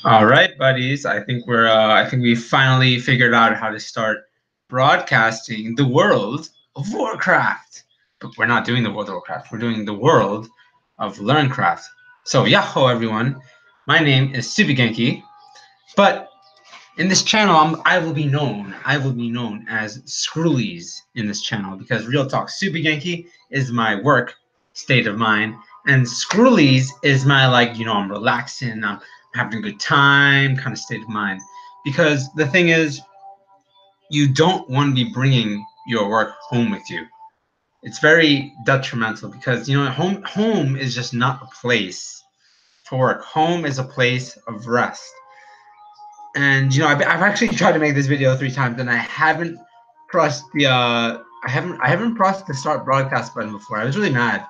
All right, buddies. I think we finally figured out how to start broadcasting the World of Warcraft. But we're not doing the World of Warcraft. We're doing the World of Learncraft. So, yahoo, everyone. My name is GENKI. But in this channel, I will be known as Screwlies in this channel because real talk, GENKI is my work state of mind, and Screwlies is my I'm relaxing, I'm having a good time kind of state of mind. Because the thing is, you don't want to be bringing your work home with you. It's very detrimental because home is just not a place for work. Home is a place of rest. And I've actually tried to make this video 3 times, and I haven't pressed the I haven't pressed the start broadcast button before. I was really mad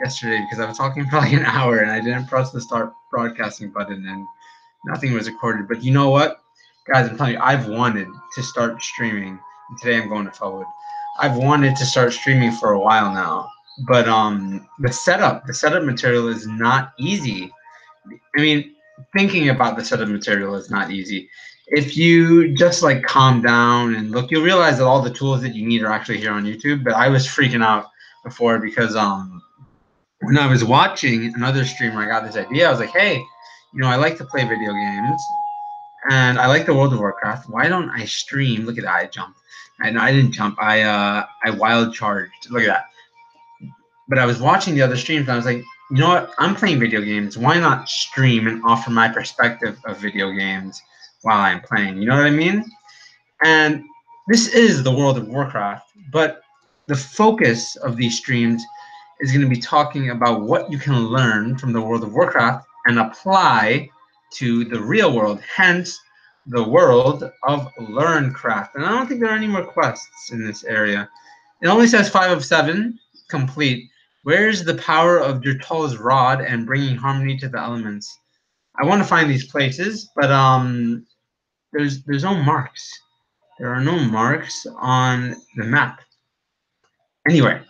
yesterday because I was talking for like an hour and I didn't press the start broadcasting button and nothing was recorded. But you know what, guys, I'm telling you, I've wanted to start streaming. And today I'm going to forward. I've wanted to start streaming for a while now, but the setup material is not easy. I mean, thinking about the setup material is not easy. If you just like calm down and look, you'll realize that all the tools that you need are actually here on YouTube. But I was freaking out before because when I was watching another streamer, I got this idea. I was like, hey, I like to play video games and I like the World of Warcraft. Why don't I stream? Look at that, I jumped. I didn't jump. I wild charged. Look at that. But I was watching the other streams and I was like, you know what? I'm playing video games. Why not stream and offer my perspective of video games while I'm playing? You know what I mean? And this is the World of Warcraft, but the focus of these streams is going to be talking about what you can learn from the World of Warcraft and apply to the real world, hence the World of Learncraft. And I don't think there are any more quests in this area. It only says 5 of 7 complete. Where's the power of Durtal's rod and bringing harmony to the elements? I want to find these places, but there's no marks. There are no marks on the map. Anyway,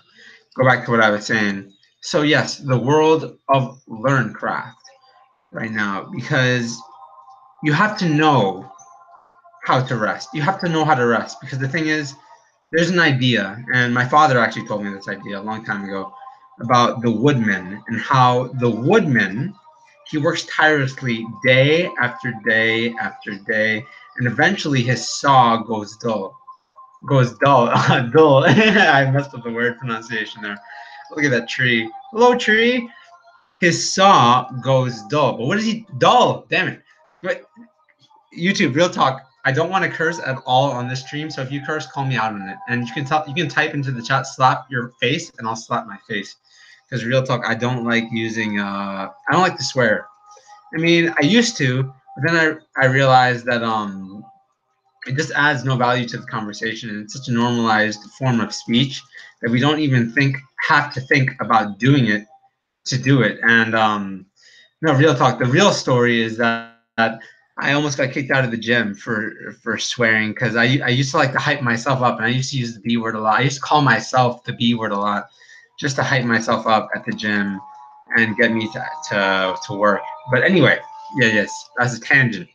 go back to what I was saying. So yes, the World of Learncraft right now, because you have to know how to rest. You have to know how to rest because the thing is, there's an idea, and my father actually told me this idea a long time ago about the woodman and how the woodman, he works tirelessly day after day after day, and eventually his saw goes dull. Goes dull. Dull. I messed up the word pronunciation there. Look at that tree. Hello, tree. His saw goes dull. But what is he? Dull. Damn it. But YouTube, real talk. I don't want to curse at all on this stream, so if you curse, call me out on it. And you can type into the chat, slap your face, and I'll slap my face. Because real talk, I don't like using I don't like to swear. I mean, I used to, but then I realized that it just adds no value to the conversation, and it's such a normalized form of speech that we don't even have to think about doing it to do it. And no, real talk. The real story is that I almost got kicked out of the gym for swearing because I used to like to hype myself up, and I used to use the B word a lot. I used to call myself the B word a lot just to hype myself up at the gym and get me to work. But anyway, yes, that's a tangent.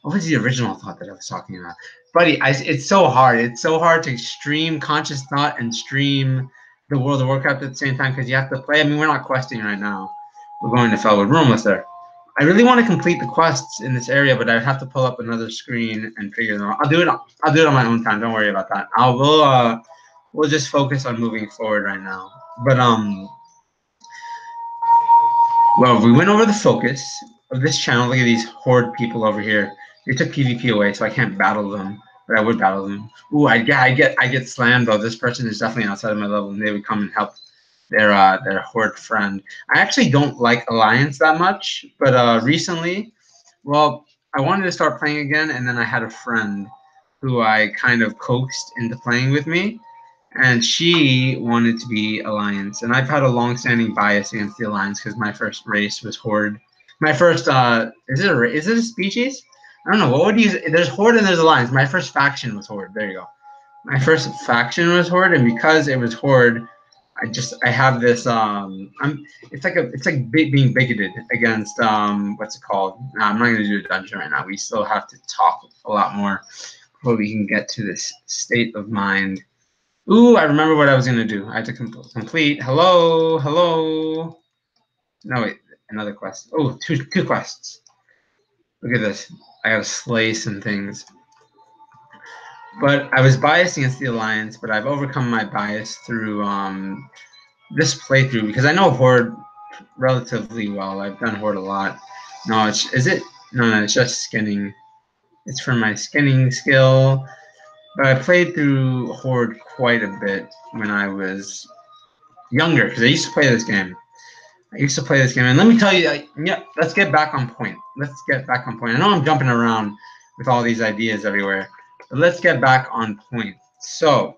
What was the original thought that I was talking about? Buddy, it's so hard. It's so hard to stream Conscious Thought and stream the World of Warcraft at the same time because you have to play. I mean, we're not questing right now. We're going to Felwood. We're almost there. I really want to complete the quests in this area, but I'd have to pull up another screen and figure them out. I'll do it on my own time. Don't worry about that. We'll just focus on moving forward right now. But well, we went over the focus of this channel. Look at these horde people over here. They took PvP away, so I can't battle them, but I would battle them. Ooh, I get slammed though. This person is definitely outside of my level, and they would come and help their horde friend. I actually don't like Alliance that much, but recently, well, I wanted to start playing again, and then I had a friend who I kind of coaxed into playing with me, and she wanted to be Alliance, and I've had a long-standing bias against the Alliance because my first race was Horde. My first is it a species? I don't know. What would you? There's Horde and there's Alliance. My first faction was Horde. There you go. My first faction was Horde, and because it was Horde, I have this it's like being bigoted against what's it called? No, I'm not gonna do a dungeon right now. We still have to talk a lot more before we can get to this state of mind. Ooh, I remember what I was gonna do. I had to complete. Hello, hello. No wait, another quest. Oh, two quests. Look at this. I gotta slay some things. But I was biased against the Alliance, but I've overcome my bias through this playthrough because I know Horde relatively well. I've done Horde a lot. No, is it? No, it's just skinning. It's for my skinning skill. But I played through Horde quite a bit when I was younger because I used to play this game. And let me tell you, yeah, let's get back on point. I know I'm jumping around with all these ideas everywhere, but let's get back on point. So,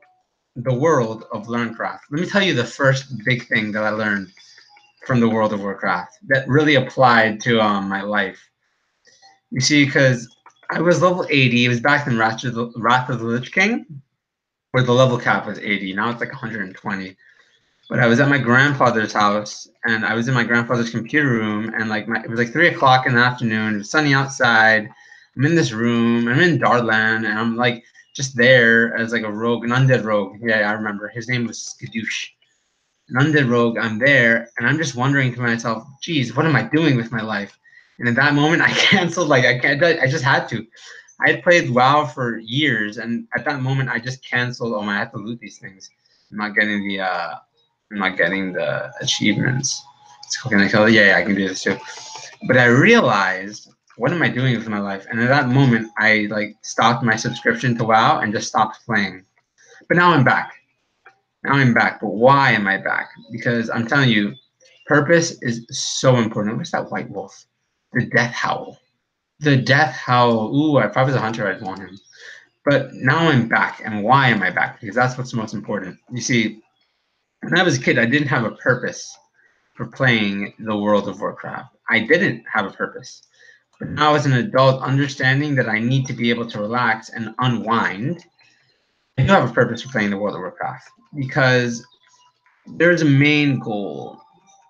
the World of Learncraft. Let me tell you the first big thing that I learned from the World of Warcraft that really applied to my life. You see, because I was level 80. It was back in Wrath of the Lich King, where the level cap was 80. Now it's like 120. But I was at my grandfather's house, and I was in my grandfather's computer room, and it was like 3 o'clock in the afternoon. It was sunny outside. I'm in this room. I'm in Darland, and I'm like just there as like a rogue, an undead rogue. Yeah, I remember. His name was Skadoosh. An undead rogue. I'm there, and I'm just wondering to myself, geez, what am I doing with my life? And at that moment, I canceled. Like I just had to. I had played WoW for years, and at that moment, I just canceled. Oh, I have to loot these things. I'm not getting the achievements. Can I kill it? Yeah, I can do this too. But I realized, what am I doing with my life? And at that moment, I stopped my subscription to WoW and just stopped playing. But now I'm back. But why am I back? Because I'm telling you, purpose is so important. Where's that white wolf? The death howl. Ooh, if I was a hunter, I'd want him. But now I'm back. And why am I back? Because that's what's most important. You see, when I was a kid, I didn't have a purpose for playing the World of Warcraft. I didn't have a purpose. But now as an adult, understanding that I need to be able to relax and unwind, I do have a purpose for playing the World of Warcraft because there's a main goal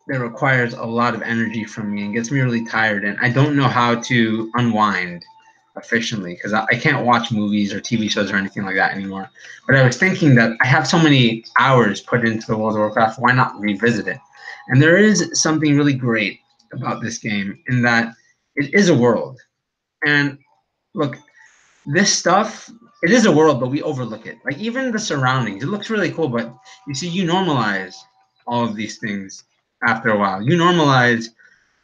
that requires a lot of energy from me and gets me really tired, and I don't know how to unwind efficiently because I can't watch movies or TV shows or anything like that anymore. But I was thinking that I have so many hours put into the World of Warcraft, why not revisit it? And there is something really great about this game in that it is a world. And look, this stuff, it is a world, but we overlook it. Like even the surroundings, it looks really cool, but you see, you normalize all of these things after a while. You normalize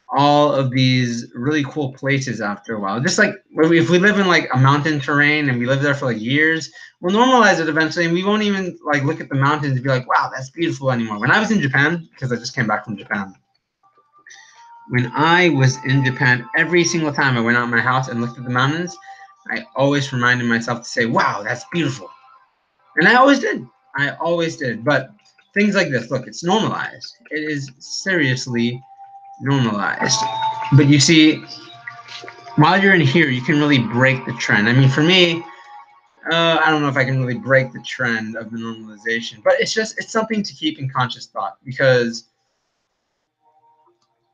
all of these really cool places after a while. Just like if we live in a mountain terrain and we live there for years, we'll normalize it eventually, and we won't even look at the mountains and be like, wow, that's beautiful anymore. When I was in Japan, because I just came back from Japan, when I was in Japan, every single time I went out of my house and looked at the mountains, I always reminded myself to say, wow, that's beautiful. And I always did. But things like this, look, it's normalized. It is seriously normalized. But you see, while you're in here, you can really break the trend. I mean, for me, I don't know if I can really break the trend of the normalization, but it's something to keep in conscious thought, because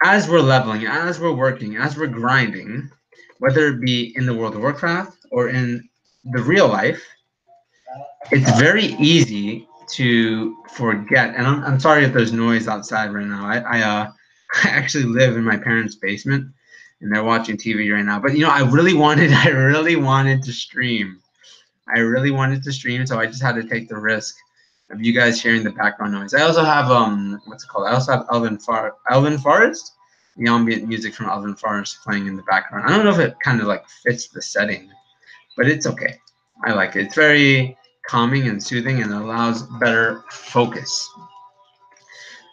as we're leveling, as we're working, as we're grinding, whether it be in the World of Warcraft or in the real life, it's very easy to forget. And I'm sorry if there's noise outside right now. I actually live in my parents' basement, and they're watching TV right now. But I really wanted to stream. So I just had to take the risk of you guys hearing the background noise. I also have what's it called? I also have Elven Forest, the ambient music from Elven Forest playing in the background. I don't know if it kind of fits the setting, but it's okay. I like it. It's very calming and soothing, and it allows better focus.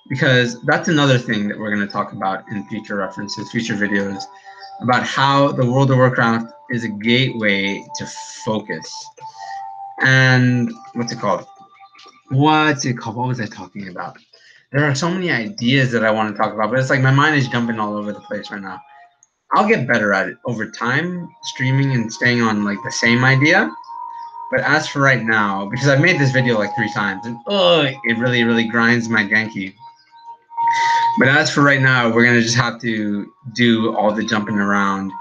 Because that's another thing that we're going to talk about in future references, future videos, about how the World of Warcraft is a gateway to focus. And what's it called? What was I talking about? There are so many ideas that I want to talk about, but it's my mind is jumping all over the place right now. I'll get better at it over time, streaming and staying on the same idea. But as for right now, because I've made this video like 3 times, and oh, it really, really grinds my Genki. But as for right now, we're gonna just have to do all the jumping around,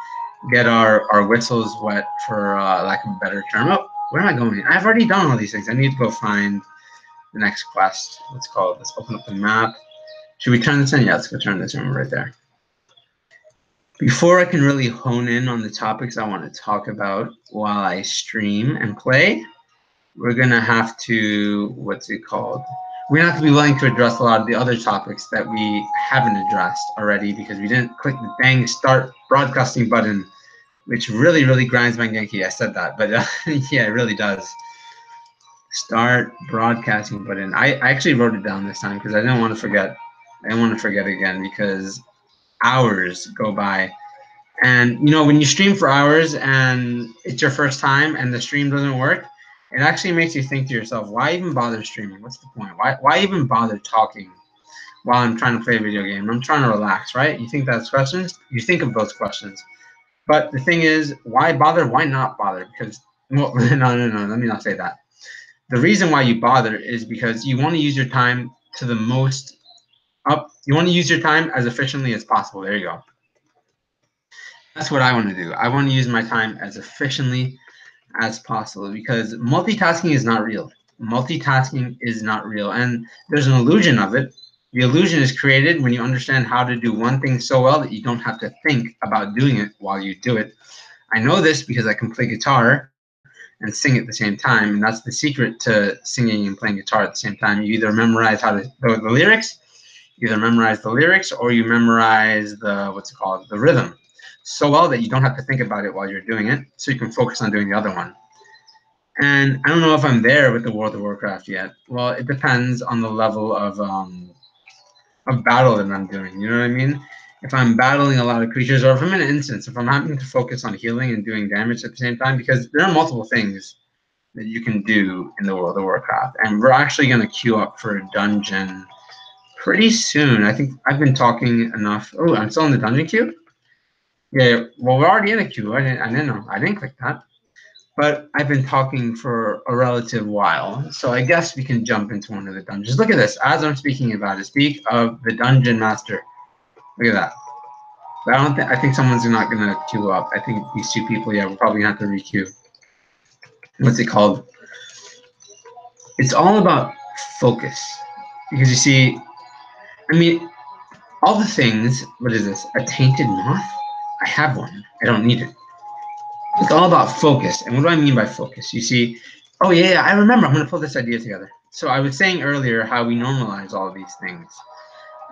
get our whistles wet, for lack of a better term. Oh, where am I going? I've already done all these things. I need to go find the next quest. Let's call it. Let's open up the map. Should we turn this in? Yeah, let's go turn this in right there. Before I can really hone in on the topics I want to talk about while I stream and play, we're gonna have to, what's it called? We're gonna have to be willing to address a lot of the other topics that we haven't addressed already because we didn't click the dang start broadcasting button, which really, really grinds my Genki. I said that, but yeah, it really does. Start broadcasting button. I actually wrote it down this time because I didn't want to forget. I didn't want to forget again because hours go by. And you know, when you stream for hours and it's your first time and the stream doesn't work, it actually makes you think to yourself, why even bother streaming? What's the point? Why even bother talking while I'm trying to play a video game? I'm trying to relax, right? You think that's questions? You think of those questions. But the thing is, why bother? Why not bother? Because, well, no, let me not say that. The reason why you bother is because you want to use your time to the most up. You want to use your time as efficiently as possible. There you go. That's what I want to do. I want to use my time as efficiently as possible because multitasking is not real. Multitasking is not real. And there's an illusion of it. The illusion is created when you understand how to do one thing so well that you don't have to think about doing it while you do it. I know this because I can play guitar and sing at the same time, and that's the secret to singing and playing guitar at the same time. You either memorize how to the lyrics, or you memorize the what's it called, the rhythm, so well that you don't have to think about it while you're doing it, so you can focus on doing the other one. And I don't know if I'm there with the World of Warcraft yet. Well, it depends on the level of battle that I'm doing. You know what I mean? If I'm battling a lot of creatures, or if I'm in an instance, if I'm having to focus on healing and doing damage at the same time, because there are multiple things that you can do in the World of Warcraft. And we're actually going to queue up for a dungeon pretty soon. I think I've been talking enough. Oh, I'm still in the dungeon queue? Yeah, well, we're already in a queue. I didn't know. I didn't click that. But I've been talking for a relative while, so I guess we can jump into one of the dungeons. Look at this. As I'm speaking about it, speak of the dungeon master. Look at that. But I think someone's not going to queue up. I think these two people, yeah, we're probably going to have to re-queue. What's it called? It's all about focus. Because you see, I mean, all the things, what is this? A tainted moth? I have one. I don't need it. It's all about focus. And what do I mean by focus? You see, oh yeah, I remember. I'm going to pull this idea together. So I was saying earlier how we normalize all of these things.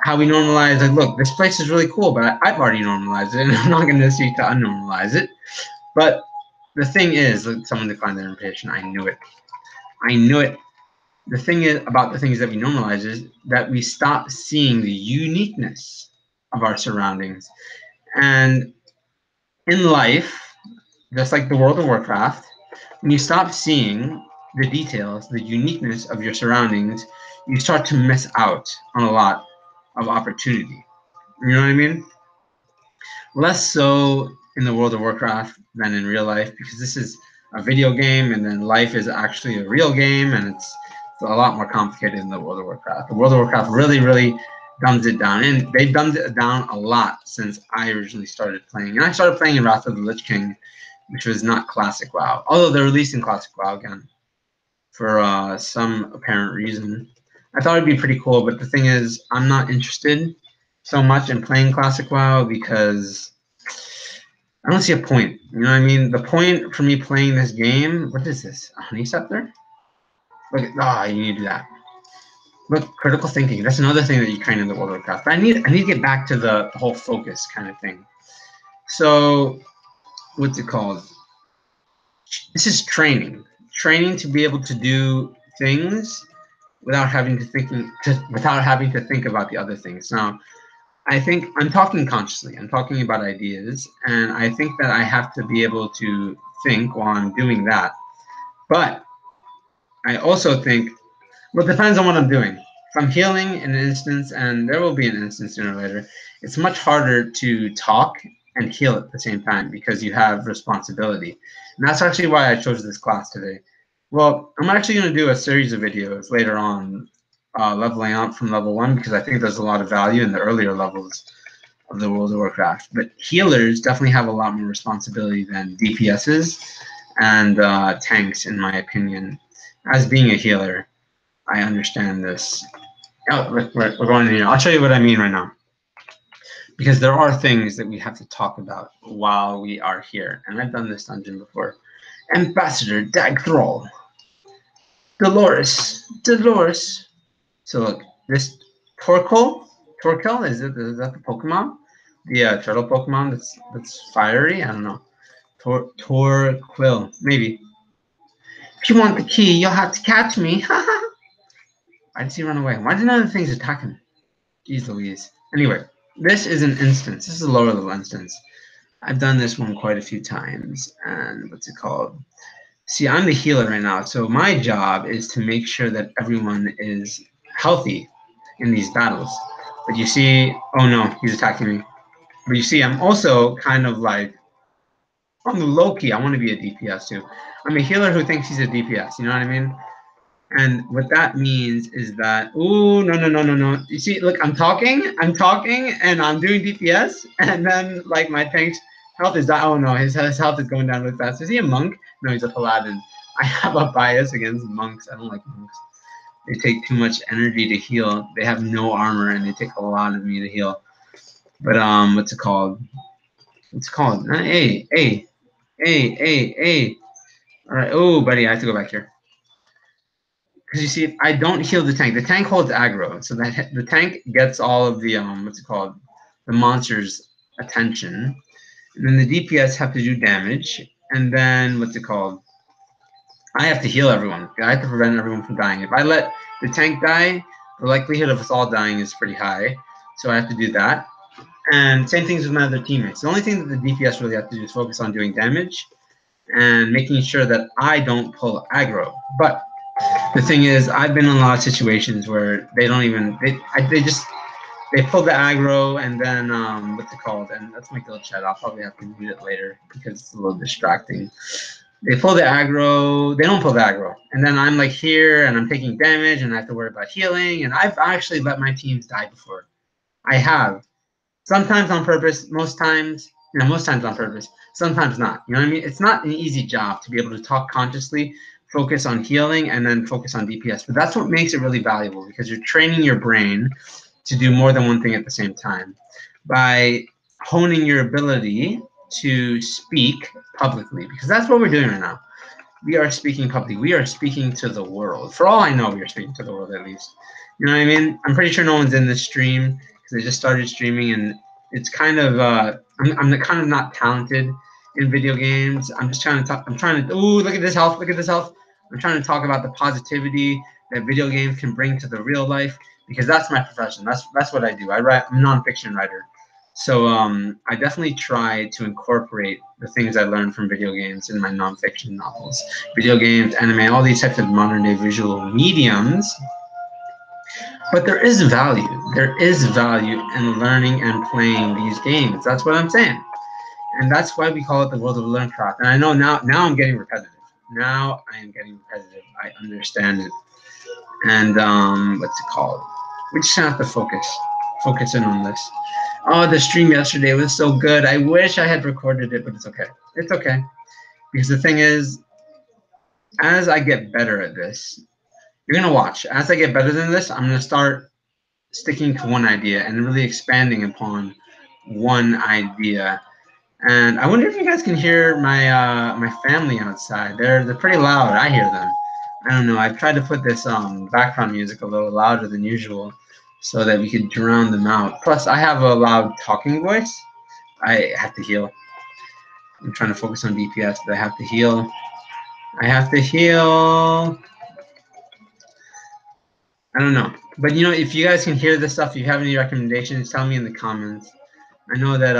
How we normalize, like, look, this place is really cool, but I've already normalized it, and I'm not going to seek to unnormalize it. But the thing is, look, someone declined their invitation. I knew it. I knew it. The thing is about the things that we normalize is that we stop seeing the uniqueness of our surroundings. And in life, just like the World of Warcraft, when you stop seeing the details, the uniqueness of your surroundings, you start to miss out on a lot of opportunity. You know what I mean? Less so in the World of Warcraft than in real life, because this is a video game, and then life is actually a real game, and it's a lot more complicated than the World of Warcraft. The World of Warcraft really, really dumbs it down, and they've dumbed it down a lot since I originally started playing. And I started playing in Wrath of the Lich King, which was not Classic WoW, although they're releasing Classic WoW again for some apparent reason. I thought it'd be pretty cool, but the thing is, I'm not interested so much in playing Classic WoW because I don't see a point. You know what I mean? The point for me playing this game, what is this? A honey scepter? Look at, you need to do that. Look, critical thinking. That's another thing that you train in the World of Warcraft. But I need to get back to the whole focus kind of thing. So, what's it called? This is training. Training to be able to do things without having to think about the other things. Now, I think I'm talking consciously. I'm talking about ideas, and I think that I have to be able to think while I'm doing that. But I also think, well, it depends on what I'm doing. If I'm healing in an instance, and there will be an instance sooner or later, it's much harder to talk and heal at the same time because you have responsibility. And that's actually why I chose this class today. Well, I'm actually going to do a series of videos later on, leveling up from level 1, because I think there's a lot of value in the earlier levels of the World of Warcraft. But healers definitely have a lot more responsibility than DPSs and tanks, in my opinion. As being a healer, I understand this. Oh, we're going in here. I'll show you what I mean right now. Because there are things that we have to talk about while we are here. And I've done this dungeon before. Ambassador Dagthrall. Dolores. So look, this Torkoal, is that the Pokemon? The turtle Pokemon that's fiery? I don't know. Torquil, maybe. If you want the key, you'll have to catch me. Why did he run away? Why did none of the things attack him? Jeez Louise. Anyway, this is an instance. This is a lower level instance. I've done this one quite a few times. And what's it called? See, I'm the healer right now. So my job is to make sure that everyone is healthy in these battles. But you see, oh no, he's attacking me. But you see, I'm also kind of like, on the low key, I want to be a DPS too. I'm a healer who thinks he's a DPS, you know what I mean? And what that means is that, ooh, no. You see, look, I'm talking, and I'm doing DPS, and then, like, my tank's health is down. Oh, no, his health is going down really fast. Is he a monk? No, he's a paladin. I have a bias against monks. I don't like monks. They take too much energy to heal. They have no armor, and they take a lot of me to heal. But, what's it called? Hey. All right. Oh, buddy, I have to go back here. Because you see, I don't heal the tank holds aggro, so that the tank gets all of the what's it called, the monster's attention, and then the DPS have to do damage, and then what's it called, I have to heal everyone. I have to prevent everyone from dying. If I let the tank die, the likelihood of us all dying is pretty high, so I have to do that. And same things with my other teammates. The only thing that the DPS really have to do is focus on doing damage and making sure that I don't pull aggro. But the thing is, I've been in a lot of situations where they don't even they pull the aggro, and then what's it called? And that's my guild chat. I'll probably have to read it later because it's a little distracting. They pull the aggro. They don't pull the aggro, and then I'm like here, and I'm taking damage, and I have to worry about healing. And I've actually let my teams die before. I have, sometimes on purpose. Most times on purpose. Sometimes not. You know what I mean? It's not an easy job to be able to talk consciously, focus on healing, and then focus on DPS. But that's what makes it really valuable, because you're training your brain to do more than one thing at the same time by honing your ability to speak publicly, because that's what we're doing right now. We are speaking publicly. We are speaking to the world. For all I know, we are speaking to the world, at least. You know what I mean? I'm pretty sure no one's in this stream because I just started streaming, and it's kind of I'm kind of not talented in video games. I'm just trying to talk. I'm trying to. Ooh, look at this health. Look at this health. I'm trying to talk about the positivity that video games can bring to the real life, because that's my profession. That's what I do. I'm a nonfiction writer. So I definitely try to incorporate the things I learned from video games in my nonfiction novels. Video games, anime, all these types of modern day visual mediums. But there is value. There is value in learning and playing these games. That's what I'm saying. And that's why we call it the World of Learncraft. And I know now I'm getting repetitive. Now I am getting repetitive. I understand it. And what's it called? We just have to focus in on this. Oh, the stream yesterday was so good. I wish I had recorded it, but it's okay. It's okay. Because the thing is, as I get better at this, you're going to watch. As I get better than this, I'm going to start sticking to one idea and really expanding upon one idea. And I wonder if you guys can hear my my family outside. They're pretty loud. I hear them. I don't know. I've tried to put this background music a little louder than usual so that we could drown them out. Plus, I have a loud talking voice. I have to heal. I'm trying to focus on DPS, but I have to heal. I have to heal. I don't know. But, you know, if you guys can hear this stuff, if you have any recommendations, tell me in the comments. I know that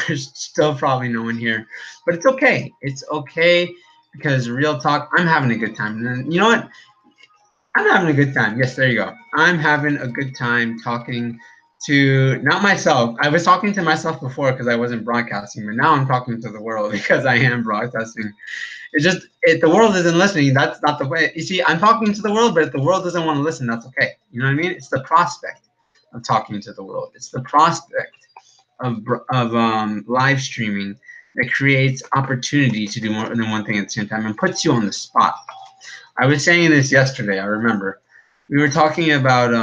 there's still probably no one here, but it's okay. It's okay, because real talk, I'm having a good time. And you know what? I'm having a good time. Yes, there you go. I'm having a good time talking to not myself. I was talking to myself before because I wasn't broadcasting, but now I'm talking to the world because I am broadcasting. It's just if the world isn't listening, that's not the way. You see, I'm talking to the world, but if the world doesn't want to listen, that's okay. You know what I mean? It's the prospect of talking to the world. It's the prospect of live streaming that creates opportunity to do more than one thing at the same time and puts you on the spot. I was saying this yesterday. I remember we were talking about.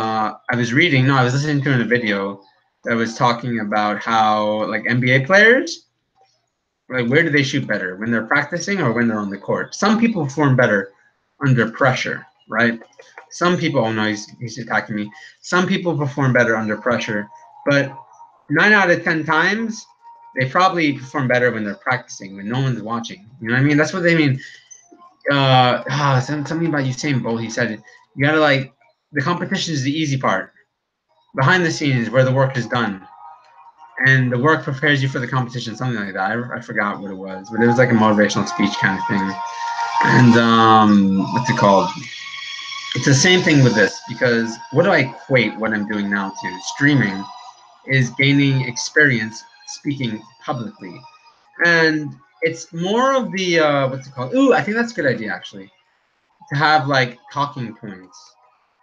I was reading. No, I was listening to a video that was talking about how like NBA players, like where do they shoot better, when they're practicing or when they're on the court? Some people perform better under pressure, right? Some people. Oh no, he's attacking me. Some people perform better under pressure, but 9 out of 10 times they probably perform better when they're practicing, when no one's watching. You know what I mean? That's what they mean. Something about Usain Bolt. He said you gotta like the competition is the easy part. Behind the scenes, where the work is done, and the work prepares you for the competition. Something like that. I forgot what it was, but it was like a motivational speech kind of thing. And what's it called? It's the same thing with this because what do I equate what I'm doing now to? Streaming is gaining experience speaking publicly, and it's more of the what's it called? Ooh, I think that's a good idea actually. To have like talking points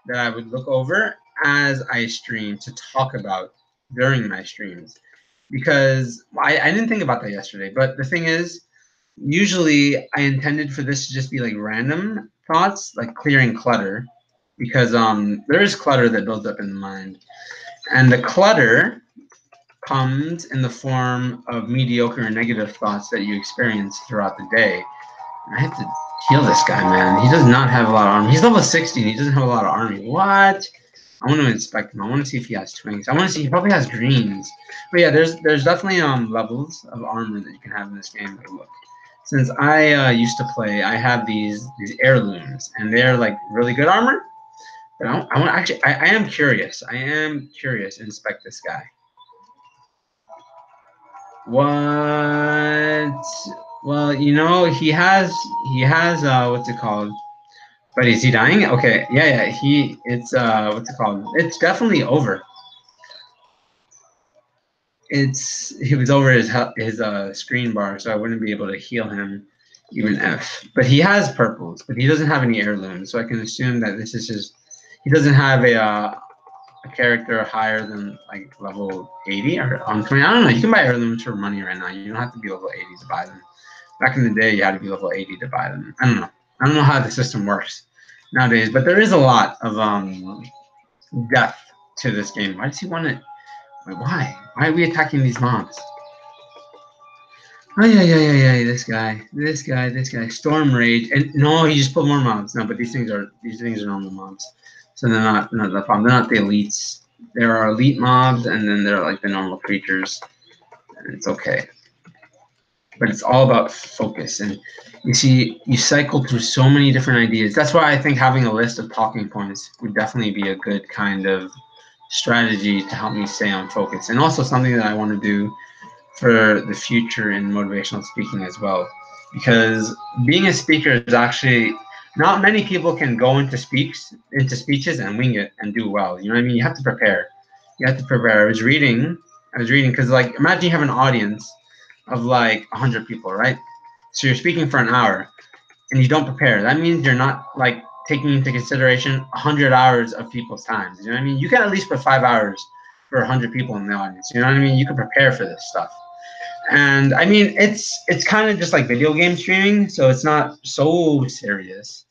that I would look over as I stream to talk about during my streams. Because I didn't think about that yesterday, but the thing is, usually I intended for this to just be like random thoughts, like clearing clutter, because there is clutter that builds up in the mind, and the clutter comes in the form of mediocre and negative thoughts that you experience throughout the day. I have to heal this guy, man. He does not have a lot of armor. He's level 60 and he doesn't have a lot of armor. What? I want to inspect him. I want to see if he has twins. I want to see. He probably has greens. But yeah, there's definitely levels of armor that you can have in this game. But look, since I used to play, I have these heirlooms, and they're like really good armor. But I want actually. I am curious. I am curious to inspect this guy. What? Well, you know, he has what's it called? But is he dying? Okay, yeah. It's what's it called? It's definitely over. He was over his screen bar, so I wouldn't be able to heal him even if. But he has purples, but he doesn't have any heirlooms, so I can assume that this is just he doesn't have a character higher than like level 80 or on 20. I don't know. You can buy heirlooms for money right now. You don't have to be level 80 to buy them. Back in the day, you had to be level 80 to buy them. I don't know. I don't know how the system works nowadays, but there is a lot of depth to this game. Why does he want to? Why? Why are we attacking these mobs? Oh yeah. This guy. Storm Rage, and no, he just put more mobs. No, but these things are normal mobs, so they're not the problem. They're not the elites. There are elite mobs, and then there are like the normal creatures, and it's okay. But it's all about focus, and you see, you cycle through so many different ideas. That's why I think having a list of talking points would definitely be a good kind of strategy to help me stay on focus, and also something that I want to do for the future in motivational speaking as well. Because being a speaker is actually not many people can go into speeches and wing it and do well. You know what I mean? You have to prepare. You have to prepare. I was reading because like imagine you have an audience of like 100 people, right? So you're speaking for an hour and you don't prepare. That means you're not like taking into consideration 100 hours of people's time. You know what I mean? You can at least put 5 hours for 100 people in the audience. You know what I mean? You can prepare for this stuff. And I mean, it's kind of just like video game streaming, so it's not so serious,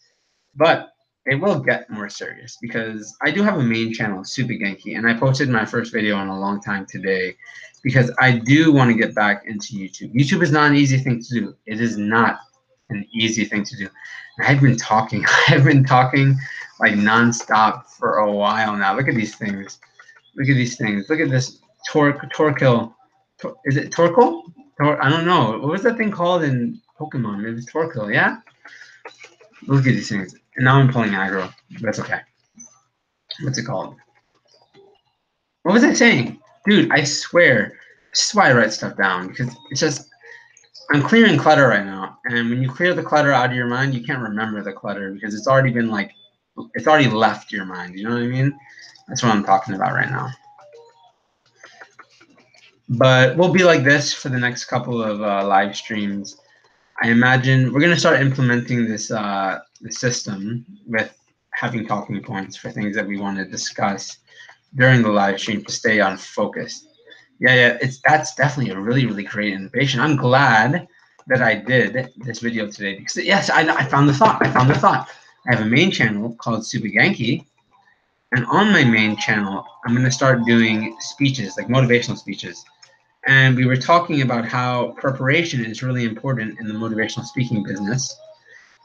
but it will get more serious because I do have a main channel, Super GENKI, and I posted my first video in a long time today because I do want to get back into YouTube. YouTube is not an easy thing to do. It is not an easy thing to do. And I've been talking like nonstop for a while now. Look at these things. Look at these things. Look at this Torkill. Is it Torkoal? I don't know. What was that thing called in Pokemon? It was Torkoal, yeah? Look at these things. And now I'm pulling aggro. That's okay. What's it called? What was I saying? Dude, I swear. This is why I write stuff down. Because it's just, I'm clearing clutter right now. And when you clear the clutter out of your mind, you can't remember the clutter because it's already been like, it's already left your mind. You know what I mean? That's what I'm talking about right now. But we'll be like this for the next couple of live streams. I imagine we're going to start implementing this the system with having talking points for things that we want to discuss during the live stream to stay on focus. Yeah, that's definitely a really, really great innovation. I'm glad that I did this video today because yes, I found the thought. I have a main channel called Super GENKI, and on my main channel, I'm going to start doing speeches, like motivational speeches. And we were talking about how preparation is really important in the motivational speaking business,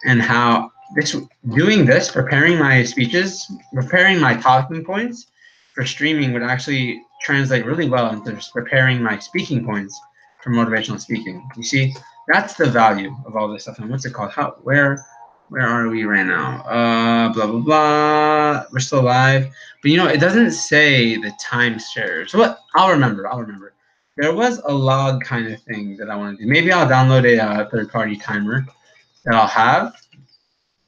and how doing this, preparing my speeches, preparing my talking points for streaming would actually translate really well into just preparing my speaking points for motivational speaking. You see, that's the value of all this stuff. And what's it called? Where are we right now? Blah blah blah. We're still live, but you know, it doesn't say the time shares. What? I'll remember. There was a log kind of thing that I want to do. Maybe I'll download a third-party timer that I'll have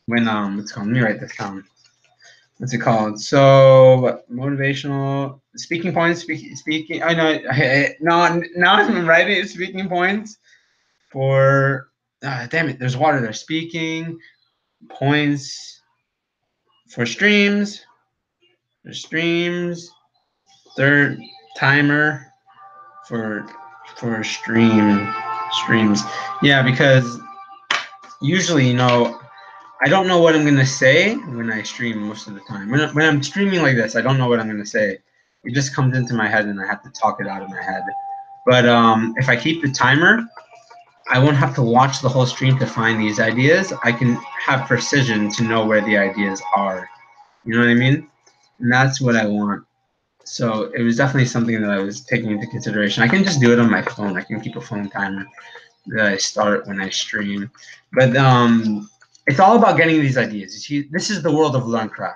when what's it called? Let me write this down. What's it called? So motivational speaking points. Speaking. I know. No. Now I'm writing speaking points for. Damn it! There's water there. Speaking points for streams. For streams. Third timer for streams. Yeah, because usually, you know, I don't know what I'm gonna say when I stream most of the time. When I'm streaming like this, I don't know what I'm gonna say. It just comes into my head, and I have to talk it out of my head. But if I keep the timer, I won't have to watch the whole stream to find these ideas. I can have precision to know where the ideas are. You know what I mean? And that's what I want. So it was definitely something that I was taking into consideration. I can just do it on my phone. I can keep a phone timer that I start when I stream. But it's all about getting these ideas. You see, this is the world of Learncraft.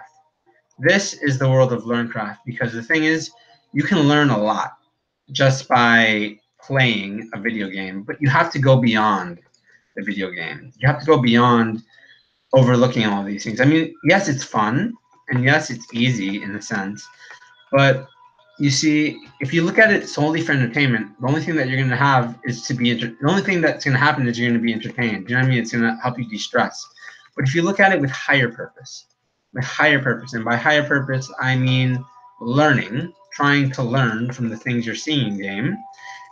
This is the world of Learncraft because the thing is, you can learn a lot just by playing a video game, but you have to go beyond the video game. You have to go beyond overlooking all these things. I mean, yes, it's fun, and yes, it's easy in a sense, but you see, if you look at it solely for entertainment, the only thing that you're going to have is to be the only thing that's going to happen is you're going to be entertained. You know what I mean? It's going to help you de-stress. But if you look at it with higher purpose, and by higher purpose, I mean learning, trying to learn from the things you're seeing in game,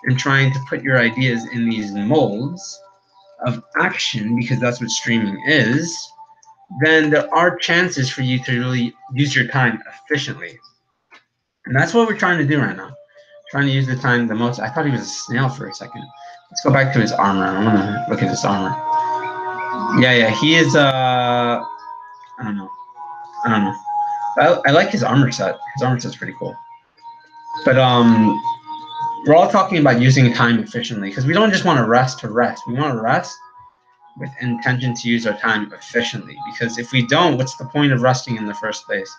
and trying to put your ideas in these molds of action, because that's what streaming is, then there are chances for you to really use your time efficiently. And that's what we're trying to do right now. Trying to use the time the most. I thought he was a snail for a second. Let's go back to his armor. I want to look at his armor. Yeah, he is, I don't know. I like his armor set. His armor set's pretty cool. But we're all talking about using time efficiently because we don't just want to rest. We want to rest with intention to use our time efficiently, because if we don't, what's the point of resting in the first place?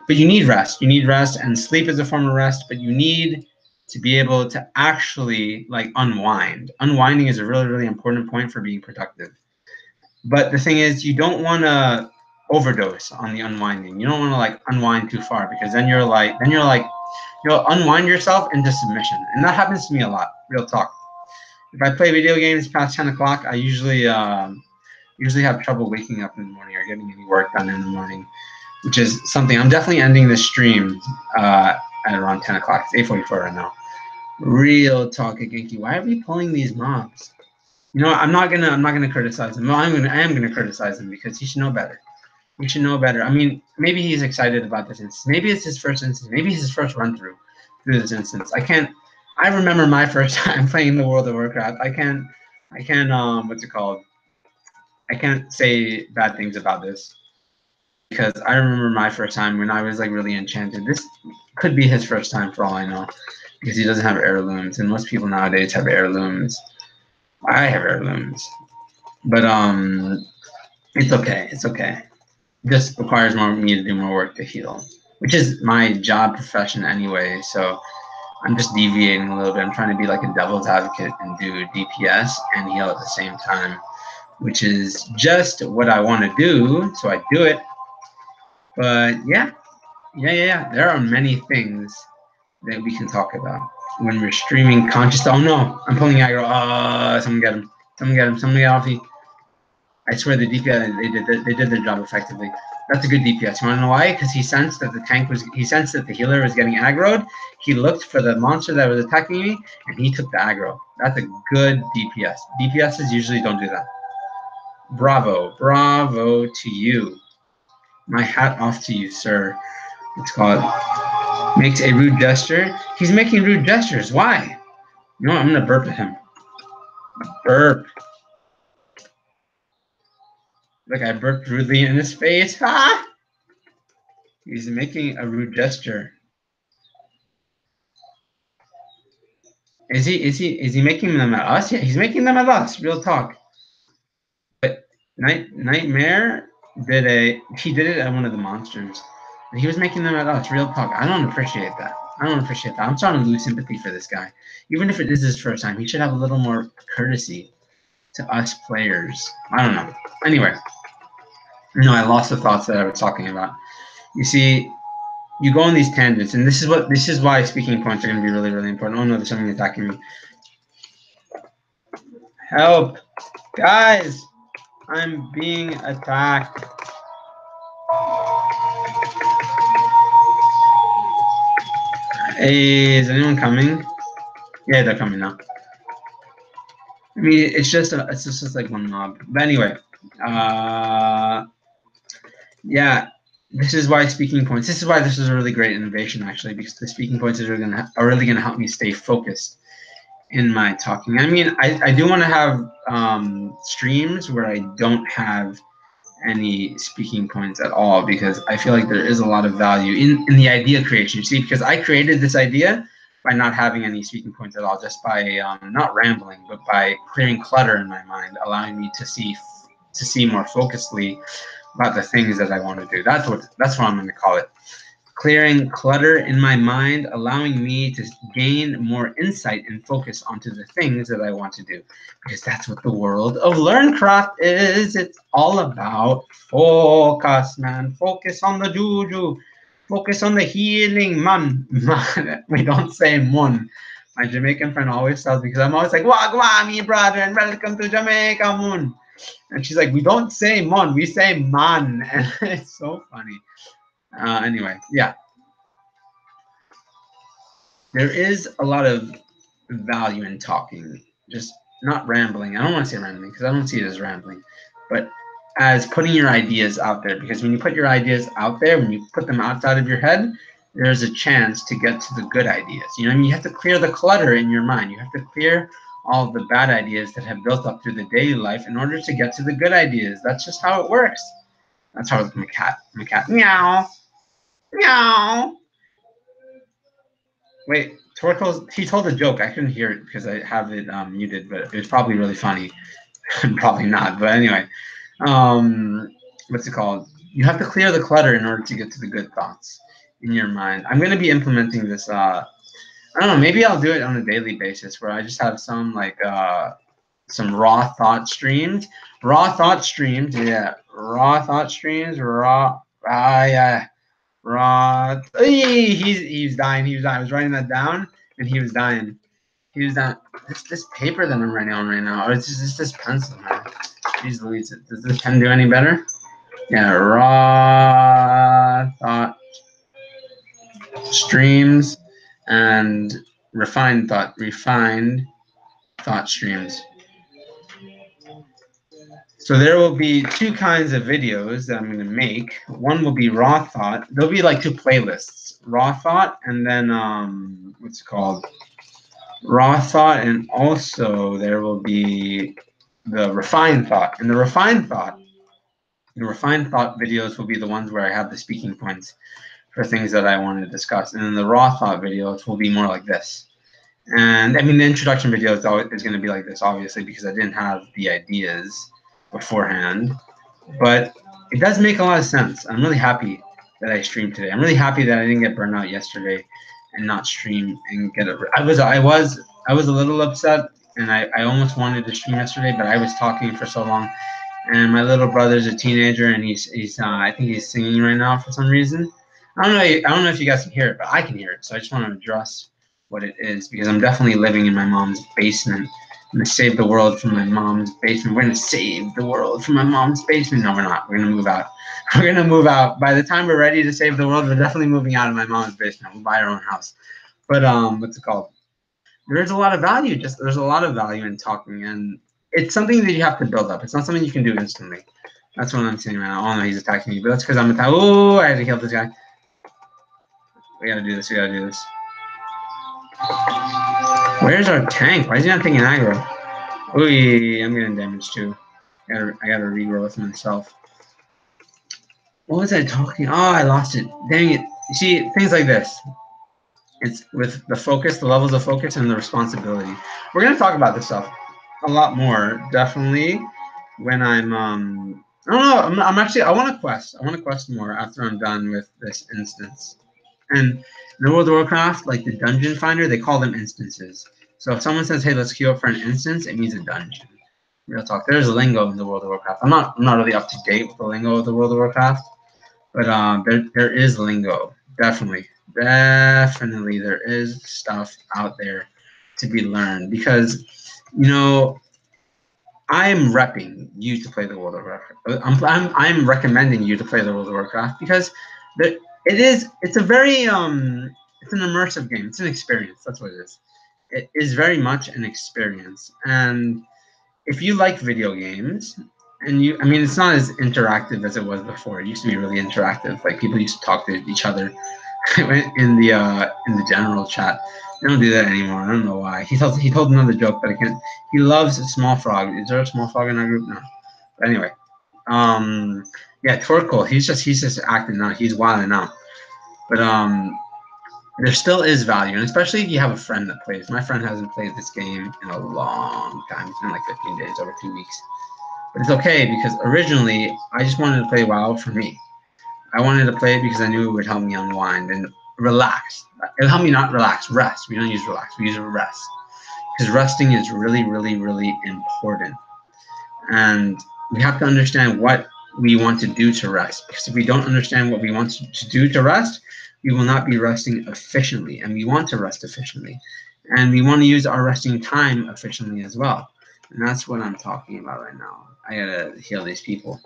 But you need rest. And sleep is a form of rest, but you need to be able to actually like unwind. Unwinding is a really, really important point for being productive. But the thing is, you don't want to overdose on the unwinding. You don't want to like unwind too far, because then you'll unwind yourself into submission. And that happens to me a lot, real talk. If I play video games past 10 o'clock, I usually have trouble waking up in the morning or getting any work done in the morning, which is something. I'm definitely ending the stream at around 10 o'clock. It's 8:44 right now. Real talk, GENKI. Why are we pulling these mobs? You know, I'm not gonna criticize him. No, I am gonna criticize him because he should know better. He should know better. I mean, maybe he's excited about this instance. Maybe it's his first instance. Maybe it's his first run through this instance. I remember my first time playing the World of Warcraft. I can't what's it called? I can't say bad things about this, because I remember my first time when I was like really enchanted. This could be his first time for all I know, because he doesn't have heirlooms, and most people nowadays have heirlooms. I have heirlooms, but it's okay. It's okay. It just requires me to do more work to heal, which is my job profession anyway. So I'm just deviating a little bit. I'm trying to be like a devil's advocate and do DPS and heal at the same time, which is just what I want to do. So I do it. But yeah. There are many things that we can talk about. when we're streaming conscious. Oh no, I'm pulling aggro. Someone get him. Someone get him. Someone get off me. I swear the DPS, they did their job effectively. That's a good DPS. You want to know why? Because he sensed that he sensed that the healer was getting aggroed. He looked for the monster that was attacking me, and he took the aggro. That's a good DPS. DPSs usually don't do that. Bravo. Bravo to you. My hat off to you, sir. It's called makes a rude gesture. He's making rude gestures. Why? You know what? I'm going to burp at him. Burp. Look, I burped rudely in his face. Ha! He's making a rude gesture. Is he making them at us? Yeah, he's making them at us. Real talk. But Nightmare did it at one of the monsters. But he was making them at us. Real talk. I don't appreciate that. I'm starting to lose sympathy for this guy. Even if it is his first time, he should have a little more courtesy to us players. I don't know. Anyway. No, I lost the thoughts that I was talking about. You see, you go on these tangents, and this is why speaking points are going to be really, really important. Oh no, there's something attacking me. Help, guys! I'm being attacked. Hey, is anyone coming? Yeah, they're coming now. I mean, it's just like one mob. But anyway, yeah, this is why speaking points. This is why this is a really great innovation, actually, because the speaking points are really gonna help me stay focused in my talking. I mean, I do want to have streams where I don't have any speaking points at all, because I feel like there is a lot of value in the idea creation. You see, because I created this idea by not having any speaking points at all, just by not rambling, but by clearing clutter in my mind, allowing me to see more focusedly about the things that I want to do. That's what I'm going to call it. Clearing clutter in my mind, allowing me to gain more insight and focus onto the things that I want to do. Because that's what the world of Learncraft is. It's all about focus, man. Focus on the juju. Focus on the healing, man. We don't say mun. My Jamaican friend always tells me, because I'm always like, wagwa, me brother, and welcome to Jamaica, mun. And she's like, we don't say mun, we say man. And it's so funny. Anyway, yeah. There is a lot of value in talking, just not rambling. I don't want to say rambling because I don't see it as rambling, but as putting your ideas out there. Because when you put your ideas out there, when you put them outside of your head, there's a chance to get to the good ideas. You know what I mean? You have to clear the clutter in your mind. You have to clear all the bad ideas that have built up through the daily life in order to get to the good ideas. That's just how it works. That's how my cat, meow. Meow. Wait, Torko's, he told a joke. I couldn't hear it because I have it muted, but it was probably really funny. Probably not, but anyway. What's it called? You have to clear the clutter in order to get to the good thoughts in your mind. I'm going to be implementing this. I don't know. Maybe I'll do it on a daily basis where I just have some some raw thought streams. Raw thought streams. Yeah. Raw thought streams. Yeah. Raw. He's dying. He was dying. I was writing that down, and he was dying. He was dying. This paper that I'm writing on right now, or it's just this pencil, man. Jeez Louise, does this pen do any better? Yeah, raw thought streams and refined thought streams. So there will be two kinds of videos that I'm going to make. One will be raw thought. There'll be like two playlists: raw thought, and then what's it called? Raw thought, and also there will be the refined thought. And the refined thought videos will be the ones where I have the speaking points for things that I want to discuss. And then the raw thought videos will be more like this. And I mean, the introduction video is going to be like this, obviously, because I didn't have the ideas beforehand. But it does make a lot of sense. I'm really happy that I streamed today. I'm really happy that I didn't get burned out yesterday and not stream and get it. I was a little upset, and I almost wanted to stream yesterday, but I was talking for so long. And my little brother's a teenager, and he's I think he's singing right now for some reason. I don't know if you guys can hear it, but I can hear it. So I just want to address what it is, because I'm definitely living in my mom's basement. I'm gonna save the world from my mom's basement. We're gonna save the world from my mom's basement. No, we're not. We're gonna move out. We're gonna move out. By the time we're ready to save the world, we're definitely moving out of my mom's basement. We'll buy our own house. But what's it called? There's a lot of value. There's a lot of value in talking, and it's something that you have to build up. It's not something you can do instantly. That's what I'm saying right now. Oh no, he's attacking me, but that's because I'm attacking. Oh, I had to kill this guy. We gotta do this. We gotta do this. Where's our tank? Why is he not taking aggro? Ooh, I'm getting damaged too. I gotta regrowth myself. What was I talking? Oh, I lost it. Dang it. You see, things like this. It's with the focus, the levels of focus, and the responsibility. We're gonna talk about this stuff a lot more, definitely, when I'm I don't know. I'm actually. I want to quest. I want to quest more after I'm done with this instance. And in the World of Warcraft, like the dungeon finder, they call them instances. So if someone says, "Hey, let's queue up for an instance," it means a dungeon. Real talk. There's lingo in the World of Warcraft. I'm not really up to date with the lingo of the World of Warcraft, but there is lingo. Definitely there is stuff out there to be learned, because I'm repping you to play the World of Warcraft. I'm recommending you to play the World of Warcraft because it's a very it's an immersive game. It's an experience. That's what it is. It is very much an experience. And if you like video games, and I mean, it's not as interactive as it was before. It used to be really interactive. Like people used to talk to each other in the general chat. They don't do that anymore. I don't know why. He told another joke, but I can't. He loves a small frog. Is there a small frog in our group? No. But anyway, yeah, Torkoal. He's just acting out. He's wilding out. But there still is value, and especially if you have a friend that plays. My friend hasn't played this game in a long time. It's been like 15 days, over 2 weeks. But it's okay, because originally I just wanted to play WoW for me. I wanted to play it because I knew it would help me unwind and relax. It'll help me not relax, rest. We don't use relax, we use rest. Because resting is really, really, really important. And we have to understand what we want to do to rest. Because if we don't understand what we want to do to rest, we will not be resting efficiently. And we want to rest efficiently. And we want to use our resting time efficiently as well. And that's what I'm talking about right now. I gotta heal these people.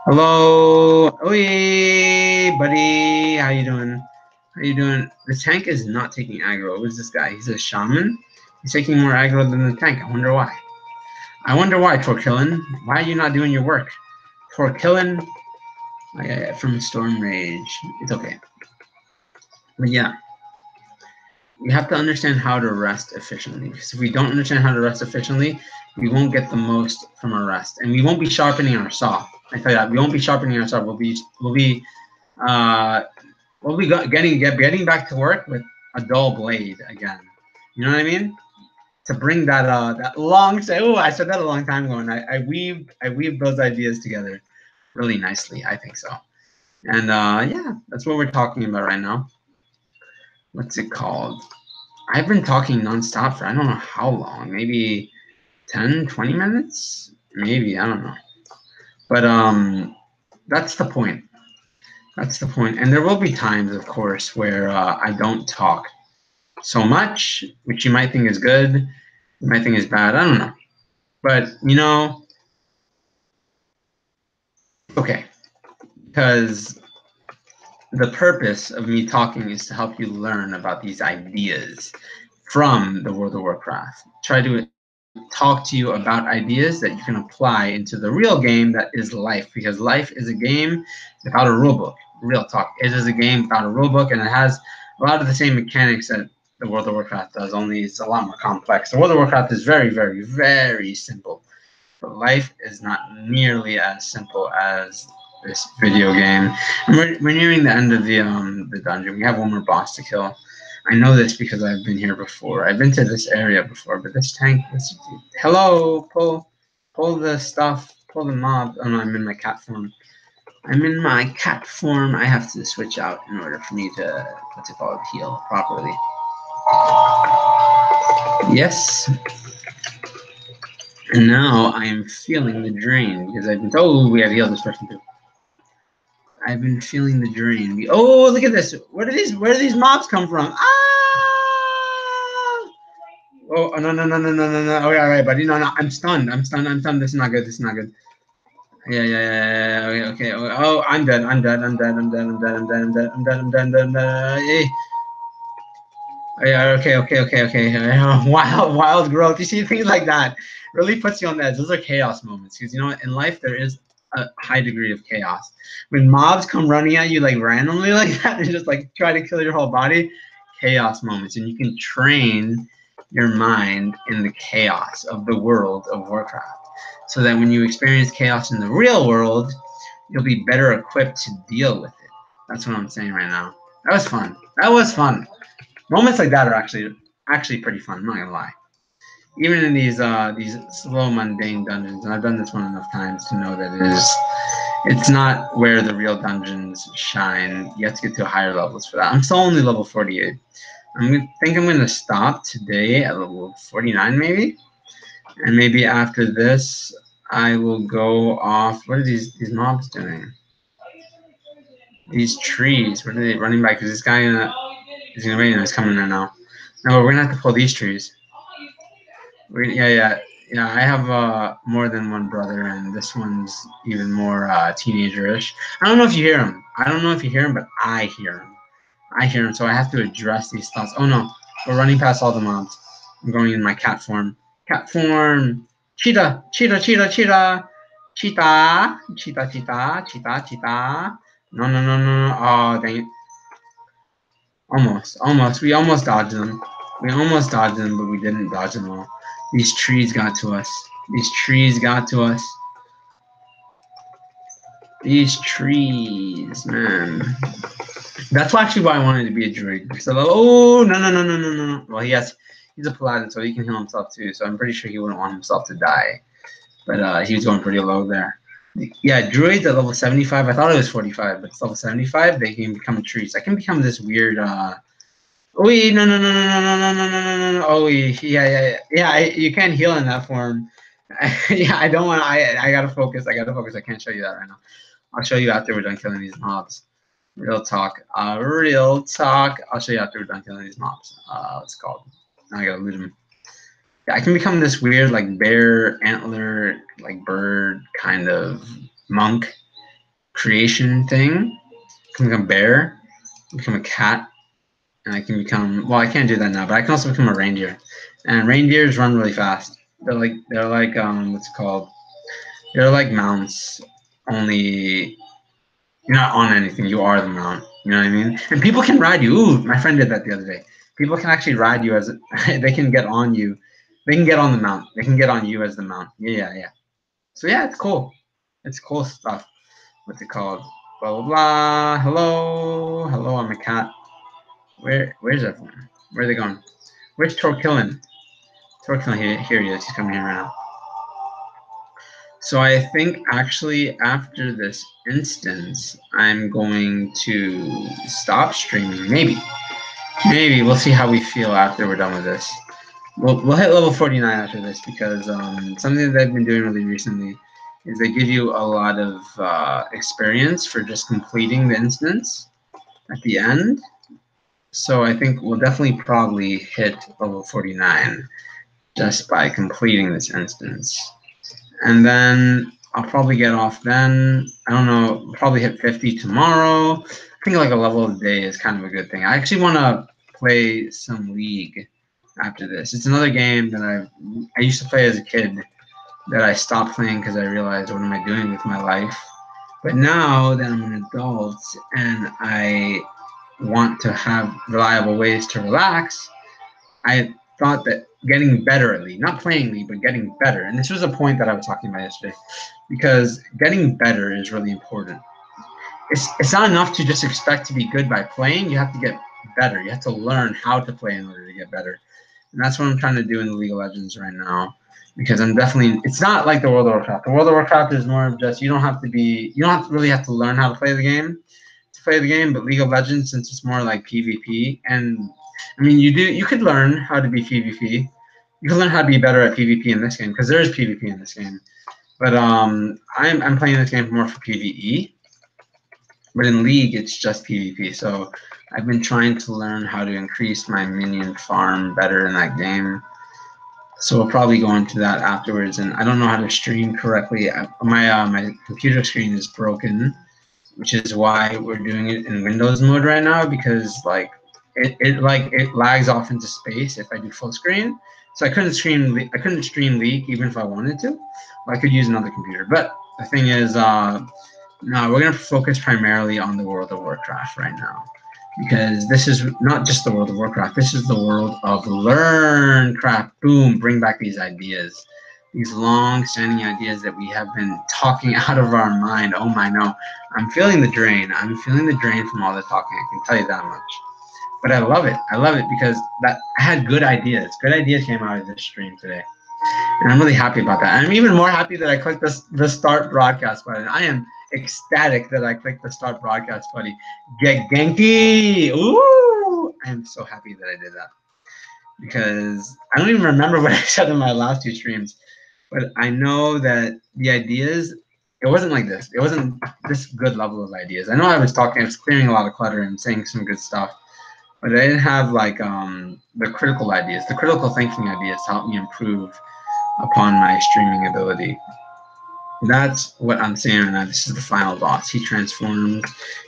Hello, oi, buddy. How you doing? How you doing? The tank is not taking aggro. Who's this guy? He's a shaman. He's taking more aggro than the tank. I wonder why. I wonder why, Torkillan. Why are you not doing your work? Torkillan, from Storm Rage. It's okay. But yeah, we have to understand how to rest efficiently. Because if we don't understand how to rest efficiently, we won't get the most from our rest, and we won't be sharpening our saw. I tell you that, we won't be sharpening our saw. We'll be getting back to work with a dull blade again. You know what I mean? To bring that long say. Oh, I said that a long time ago, and I weave those ideas together really nicely. I think so. And yeah, that's what we're talking about right now. What's it called? I've been talking nonstop for I don't know how long. Maybe 10, 20 minutes? Maybe, I don't know. But that's the point. That's the point. And there will be times, of course, where I don't talk so much, which you might think is good, you might think is bad. I don't know. But, okay. Because the purpose of me talking is to help you learn about these ideas from the World of Warcraft. Try to talk to you about ideas that you can apply into the real game that is life, because life is a game without a rule book. Real talk. It is a game without a rule book, and it has a lot of the same mechanics that the World of Warcraft does, only it's a lot more complex. The World of Warcraft is very, very, very simple, but life is not nearly as simple as this video game. And we're nearing the end of the dungeon. We have one more boss to kill. I know this because I've been here before. I've been to this area before, but this tank, hello, pull the stuff, pull the mob. Oh no, I'm in my cat form. I'm in my cat form. I have to switch out in order for me to, what's it called, heal properly. Yes. And now I am feeling the drain because I've been told we have to heal this person too. I've been feeling the drain. Oh, look at this. Where do these mobs come from? Ah! Oh, no, no, no, no, no, no, no. Oh, yeah, all right, buddy. No, no, I'm stunned. I'm stunned. I'm stunned. This is not good. This is not good. Yeah, yeah, yeah, yeah. Okay, okay. Oh, I'm dead. I'm dead. I'm dead. I'm dead. I'm dead. I'm dead. I'm dead. I'm dead. I'm dead. I'm dead. I'm dead. Hey. Yeah, okay, okay, okay, okay. Wild growth. You see things like that really puts you on the edge. Those are chaos moments because you know in life there is a high degree of chaos. When mobs come running at you like randomly like that and just like try to kill your whole body, chaos moments, and you can train your mind in the chaos of the world of Warcraft, so that when you experience chaos in the real world, you'll be better equipped to deal with it. That's what I'm saying right now. That was fun. That was fun. Moments like that are actually pretty fun. I'm not gonna lie. Even in these slow mundane dungeons, and I've done this one enough times to know that it's not where the real dungeons shine. You have to get to higher levels for that. I'm still only level 48. Think I'm gonna stop today at level 49 maybe, and maybe after this I will go off. What are these mobs doing? These trees. What are they running by? Because this guy is gonna wait and it's coming in now. No, we're gonna have to pull these trees. Yeah. I have more than one brother, and this one's even more teenager-ish. I don't know if you hear him. I don't know if you hear him, but I hear him. I hear him, so I have to address these thoughts. Oh no, we're running past all the mobs. I'm going in my cat form. Cat form. Cheetah, cheetah, cheetah, cheetah, cheetah, cheetah, cheetah, cheetah, cheetah. No, no, no, no, no. Oh, dang it. Almost, almost. We almost dodged them. We almost dodged them, but we didn't dodge them all. These trees got to us. These trees got to us. These trees, man. That's actually why I wanted to be a druid. Because oh no no no no no no. Well, he's a paladin, so he can heal himself too. So I'm pretty sure he wouldn't want himself to die. But he was going pretty low there. Yeah, druids at level 75. I thought it was 45, but it's level 75. They can become trees. I can become this weird. Oh, no, no, no, no, no, no, no, no, no, no, no. Oh, yeah. You can't heal in that form. Yeah, I don't want. I gotta focus. I gotta focus. I can't show you that right now. I'll show you after we're done killing these mobs. Real talk. Real talk. I'll show you after we're done killing these mobs. What's it called? Now I gotta loot them. Yeah, I can become this weird like bear antler like bird kind of monk creation thing. I can become a bear. Become a cat. And I can become, well, I can't do that now, but I can also become a reindeer. And reindeers run really fast. They're like what's it called? They're like mounts. Only you're not on anything. You are the mount. You know what I mean? And people can ride you. Ooh, my friend did that the other day. People can actually ride you as they can get on you. They can get on the mount. They can get on you as the mount. Yeah. So yeah, it's cool. It's cool stuff. What's it called? Blah blah blah. Hello. I'm a cat. Where's everyone? Where are they going? Where's Torkillan? Torkillan, here he is. He's coming here right now. So I think actually after this instance, I'm going to stop streaming. Maybe we'll see how we feel after we're done with this. We'll hit level 49 after this because something that I've been doing really recently is they give you a lot of experience for just completing the instance at the end. So I think we'll definitely probably hit level 49 just by completing this instance. And then I'll probably get off then. I don't know, probably hit 50 tomorrow. I think like a level a day is kind of a good thing. I actually want to play some League after this. It's another game that I used to play as a kid that I stopped playing because I realized, what am I doing with my life? But now that I'm an adult and I want to have reliable ways to relax, I thought that getting better at League, not playing League, but getting better, and this was a point that I was talking about yesterday, because getting better is really important. It's not enough to just expect to be good by playing. You have to get better. You have to learn how to play in order to get better. And that's what I'm trying to do in the League of Legends right now. Because it's not like the World of Warcraft. The World of Warcraft is more of just, you don't really have to learn how to play the game but League of Legends, since it's more like PvP, and I mean, you could learn how to be PvP. You can learn how to be better at PvP in this game because there is PvP in this game. But I'm playing this game more for PvE. But in League, it's just PvP. So I've been trying to learn how to increase my minion farm better in that game. So we'll probably go into that afterwards. And I don't know how to stream correctly. My computer screen is broken, which is why we're doing it in Windows mode right now, because like it lags off into space if I do full screen. So I couldn't stream Leak even if I wanted to. Well, I could use another computer. But the thing is, no, we're gonna focus primarily on the World of Warcraft right now, because this is not just the World of Warcraft. This is the World of Learncraft. Boom! Bring back these ideas, these long-standing ideas that we have been talking out of our mind. Oh my no, I'm feeling the drain. I'm feeling the drain from all the talking. I can tell you that much. But I love it. I love it because I had good ideas. Good ideas came out of this stream today. And I'm really happy about that. And I'm even more happy that I clicked the start broadcast button. I am ecstatic that I clicked the start broadcast button. GENKI! Ooh! I am so happy that I did that. Because I don't even remember what I said in my last two streams. But I know that the ideas, it wasn't like this. It wasn't this good level of ideas. I know I was clearing a lot of clutter and saying some good stuff. But I didn't have like the critical ideas, the critical thinking ideas to help me improve upon my streaming ability. That's what I'm saying right now. This is the final boss. He transformed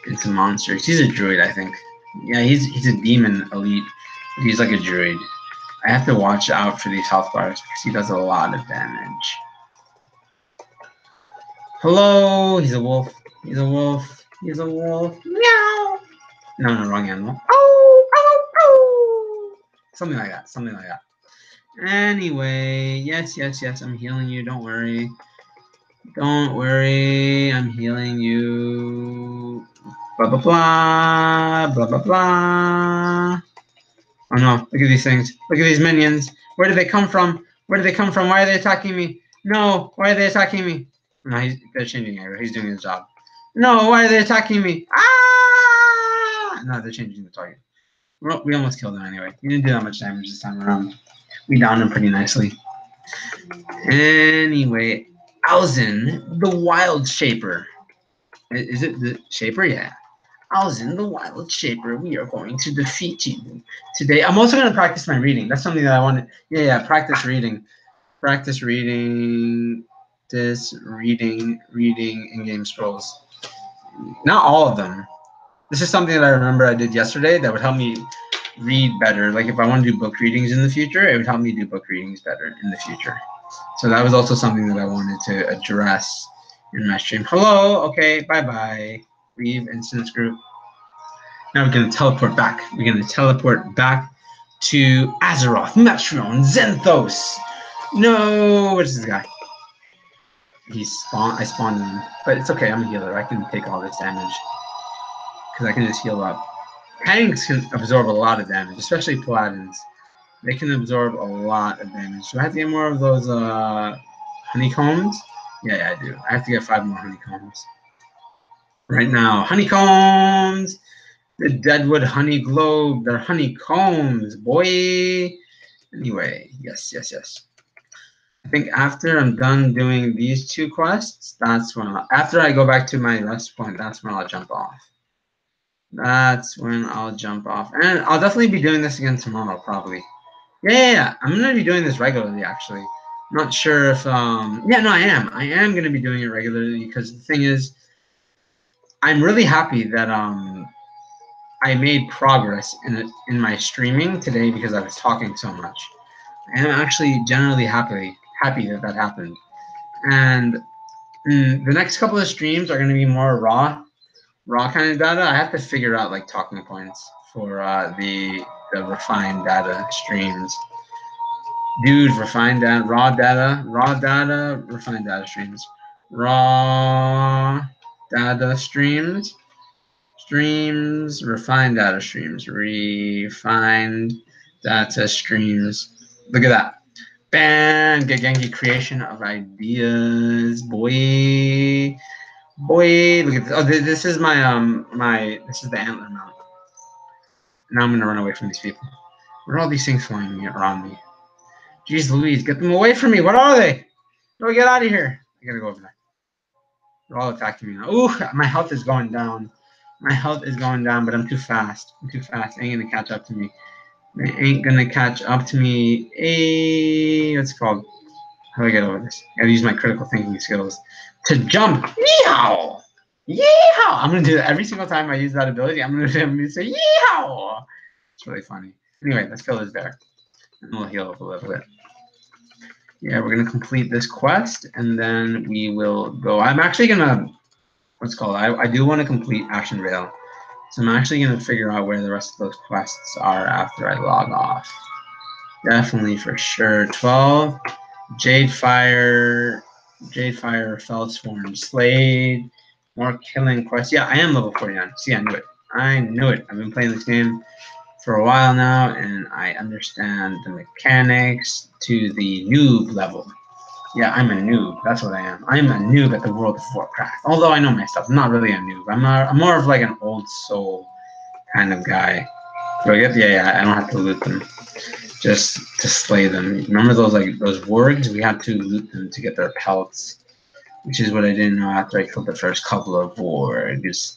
into monsters. He's a druid, I think. Yeah, he's a demon elite. He's like a druid. I have to watch out for these health bars because he does a lot of damage. Hello, he's a wolf. He's a wolf. He's a wolf. Meow. No, wrong animal. Oh, oh, oh. Something like that. Something like that. Anyway, yes, I'm healing you. Don't worry. Don't worry. I'm healing you. Blah, blah, blah. Blah, blah, blah. Oh, no. Look at these things. Look at these minions. Where did they come from? Where did they come from? Why are they attacking me? No. Why are they attacking me? No, they're changing area. He's doing his job. No. Why are they attacking me? Ah! No, they're changing the target. We almost killed him anyway. We didn't do that much damage this time around. We downed him pretty nicely. Anyway, Alzin, the Wild Shaper. Is it the Shaper? Yeah. Alzin, the Wild Shaper. We are going to defeat you today. I'm also going to practice my reading. That's something that I want to. Yeah. Practice reading. Practice reading. Reading in-game scrolls. Not all of them. This is something that I remember I did yesterday that would help me read better. Like if I want to do book readings in the future, it would help me do book readings better in the future. So that was also something that I wanted to address in my stream. Hello, okay, bye-bye. Leave instance group. Now we're going to teleport back. We're going to teleport back to Azeroth, Metron, Zenthos. No, where's this guy? I spawned him, but it's okay. I'm a healer. I can take all this damage because I can just heal up. Tanks can absorb a lot of damage, especially paladins. They can absorb a lot of damage. Do I have to get more of those honeycombs? Yeah, I do. I have to get 5 more honeycombs. Right now, honeycombs! The Deadwood Honey Globe. They're honeycombs, boy! Anyway, yes. I think after I'm done doing these 2 quests, that's when after I go back to my rest point, that's when I'll jump off. That's when I'll jump off. And I'll definitely be doing this again tomorrow, probably. Yeah. I'm going to be doing this regularly, actually. I'm not sure if... yeah, no, I am. I am going to be doing it regularly because the thing is, I'm really happy that I made progress in my streaming today because I was talking so much. I am actually generally happy that happened. And the next couple of streams are going to be more raw kind of data. I have to figure out like talking points for the refined data streams. Dude, refined data, raw data, refined data streams, raw data streams, refined data streams, refined data streams. Look at that. Bam! GENKI creation of ideas, boy. Look at this. Oh, this is my this is the antler mount. Now I'm gonna run away from these people. What are all these things flying around me? Jeez Louise, get them away from me. What are they? No, get out of here. I gotta go over there. They're all attacking me now. Ooh, my health is going down. My health is going down, but I'm too fast. They ain't gonna catch up to me. They ain't gonna catch up to me. What's it called? How do I get over this? I gotta use my critical thinking skills to jump. Yeehaw! Yeehaw! I'm gonna do that every single time I use that ability. I'm gonna say yeehaw! It's really funny. Anyway, let's kill this bear. And we'll heal up a little bit. Yeah, we're gonna complete this quest and then we will go. I'm actually gonna, what's it called? I do want to complete Action Rail. So I'm actually gonna figure out where the rest of those quests are after I log off. Definitely for sure. 12. Jade Fire, Feldsworn, Slade, more killing quests. Yeah, I am level 49. See, I knew it. I knew it. I've been playing this game for a while now, and I understand the mechanics to the noob level. Yeah, I'm a noob. That's what I am. I'm a noob at the World of Warcraft. Although I know my stuff, I'm not really a noob. I'm more of like an old soul kind of guy. Do I get? Yeah, I don't have to loot them just to slay them. Remember those wargs? We had to loot them to get their pelts, which is what I didn't know after I killed the first couple of wargs.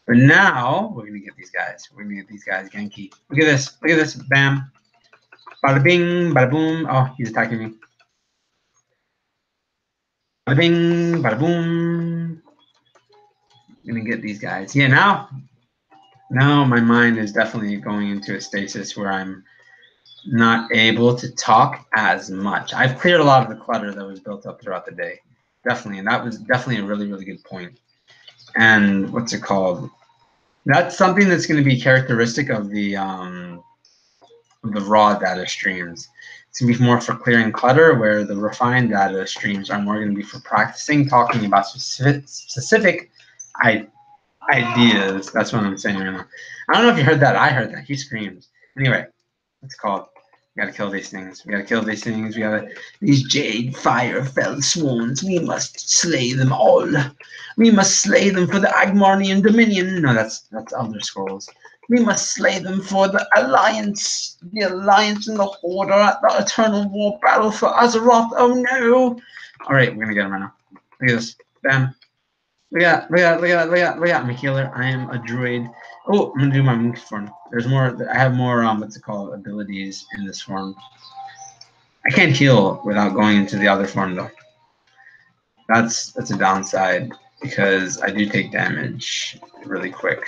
But now we're gonna get these guys. We're gonna get these guys Genki. Look at this. Look at this. Bam. Bada bing. Bada boom. Oh, he's attacking me. Bada bing. Bada boom. I'm gonna get these guys. Yeah. Now my mind is definitely going into a stasis where I'm not able to talk as much. I've cleared a lot of the clutter that was built up throughout the day. Definitely. And that was definitely a really, really good point. And what's it called? That's something that's going to be characteristic of the raw data streams. It's going to be more for clearing clutter, where the refined data streams are more going to be for practicing, talking about specific ideas. That's what I'm saying right now. I don't know if you heard that. I heard that. He screams. Anyway, what's it called? We gotta kill these things. We gotta kill these things. These Jade Fire Feldsworns. We must slay them all. We must slay them for the Agmarnian Dominion. No, that's Elder Scrolls. We must slay them for the Alliance and the Horde are at the Eternal War battle for Azeroth. Oh no! All right, we're gonna get them right now. Look at this. Bam. Look at that. I'm a healer. I am a druid. Oh, I'm gonna do my move form. There's more. I have more. What's it called? Abilities in this form. I can't heal without going into the other form though. That's a downside because I do take damage really quick.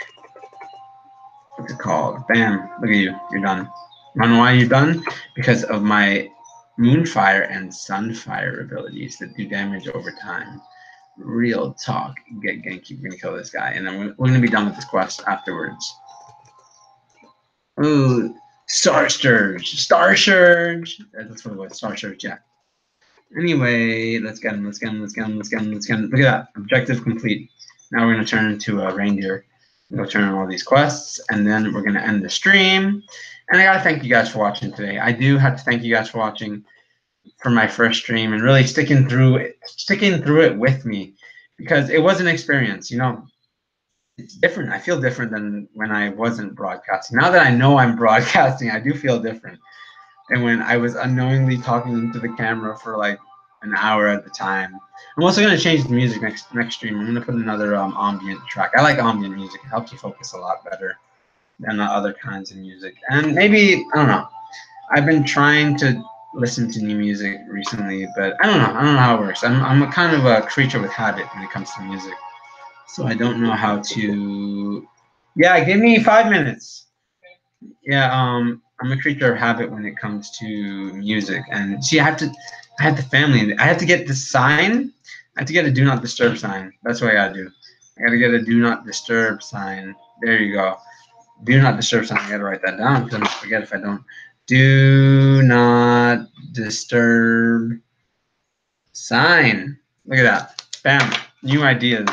What's it called? Bam! Look at you. You're done. You wanna know why you're done? Because of my Moonfire and Sunfire abilities that do damage over time. Real talk. Get Genki. We're gonna kill this guy, and then we're gonna be done with this quest afterwards. Ooh, Star Surge. That's what it was. Star Surge. Yeah. Anyway, let's get him. Look at that. Objective complete. Now we're gonna turn into a reindeer. We'll turn on all these quests, and then we're gonna end the stream. And I gotta thank you guys for watching today. I do have to thank you guys for watching for my first stream and really sticking through it with me, because it was an experience. It's different. I feel different than when I wasn't broadcasting. Now that I know I'm broadcasting, I do feel different than when I was unknowingly talking into the camera for like an hour at the time. I'm also going to change the music next stream. I'm going to put another ambient track. I like ambient music. It helps you focus a lot better than the other kinds of music. And maybe, I don't know, I've been trying to listen to new music recently, but I don't know how it works. I'm a kind of a creature with habit when it comes to music. So I don't know how to. Yeah, give me 5 minutes. Yeah, I'm a creature of habit when it comes to music, and see, I have the family. I have to get the sign. I have to get a do not disturb sign. That's what I gotta do. I gotta get a do not disturb sign. There you go. Do not disturb sign. I gotta write that down because I'm gonna forget if I don't. Do not disturb sign. Look at that. Bam. New ideas.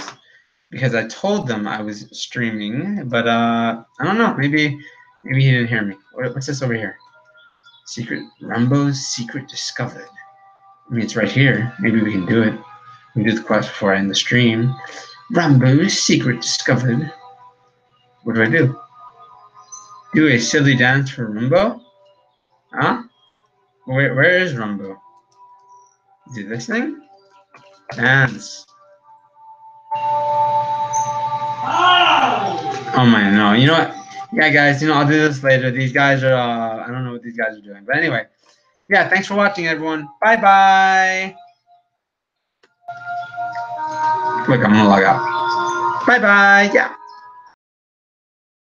Because I told them I was streaming, but I don't know. Maybe he didn't hear me. What's this over here? Rambo's secret discovered. I mean, it's right here. Maybe we can do it. We can do the quest before I end the stream. Rambo's secret discovered. What do I do? Do a silly dance for Rambo? Huh? Where is Rambo? Is it this thing? Dance. Oh my, no. You know what? Yeah, guys, I'll do this later. These guys are, I don't know what these guys are doing. But anyway, yeah, thanks for watching, everyone. Bye-bye. Look, I'm going to log out. Bye-bye. Yeah.